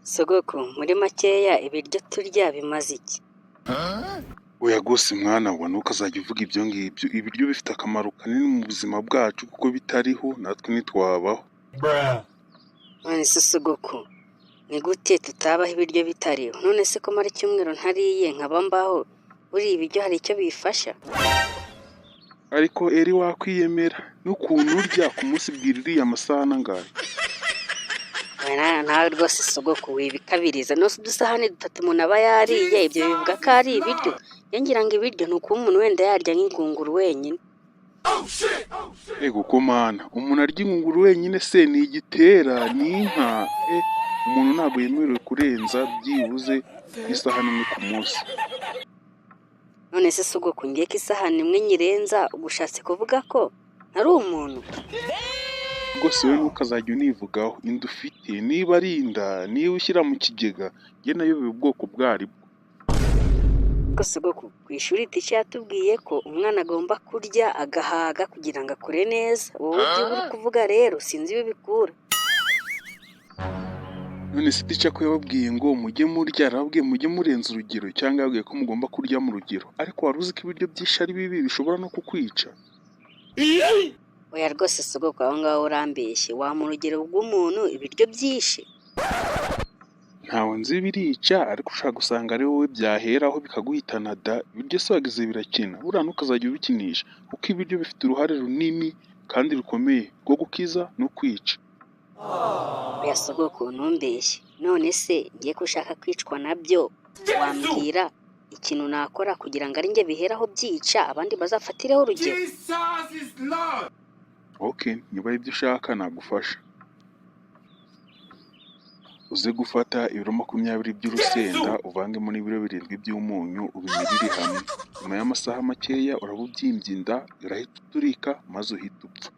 Sogoko muri makeya ibiryo turya bimaze iki? Oya gose mwana wa ntukazajya uvuga ibyo ngibyo, ibiryo bifite akamaro kanini mu buzima bwacu kuko bitariho natwe ntitwabaho. None se sogoko ni gute tutabaho ibiryo bitariho? None se ko mara icyumweru ntariye nkaba mbaho, buriya ibiryo hari icyo bifasha? Ariko eri wakwiyemera n'ukuntu urya ku munsi bwira uriya amasaha angahe? Nawe rwose sogoko wibikabiriza, nose udusahane 3 umuntu aba yariye ibyo bivuga ko ari ibiryo? Ngira ngo ibiryo ni ukuba umuntu wenda yarya nk'ingunguru wenyine. Ego ko mana, umuntu arya ingunguru wenyine se ni igitera ni inka? Umuntu ntabwo yemerewe kurenza byibuze isahani imwe ku munsi. None se sogoko ngiye ko isahani imwe nyirenza ugushatse kuvuga ko ntari umuntu? Rwose we ntukazajya univugaho, inda ufite niba ari inda niba ushyira mu kigega njye nayobewe ubwoko bwaribwo. Sogoko ku ishuri teacher yatubwiye ko umwana agomba kurya agahaga kugira ngo akure neza, wowe ibyo uri kuvuga rero sinzi iyo bikura. None se teacher ko yababwiye ngo mujye murya, arababwiye mujye murenza urugero cyangwa yababwiye ko mugomba kurya mu rugero? Ariko wari uzi ko ibiryo byinshi ari bibi bishobora no kukwica? Oya rwose sogoko aho ngaho urambeshye, mu rugero rw'umuntu ibiryo byinshi? Ntawe nzi birica, ariko ushaka gusanga ari wowe byaheraho bikaguhitana da. Ibiryo se wagize birakina, buriya ntukazajya ubikinisha kuko ibiryo bifite uruhare runini kandi rukomeye rwo gukiza no kwica. Oya sogoko ntumbeshye, none se ngiye ko ushaka kwicwa nabyo wambwira ikintu nakora kugira ngo ari njye biheraho byica abandi bazafatireho urugero? Okay, niba ari ibyo ushaka nagufasha. Uze gufata ibiro 20 by'urusenda uvangemo n'ibiro 7 by'umunyu ubimirire hamwe. Nyuma y'amasaha makeya uraba ubyimbye inda, urahita uturika maze uhita upfa.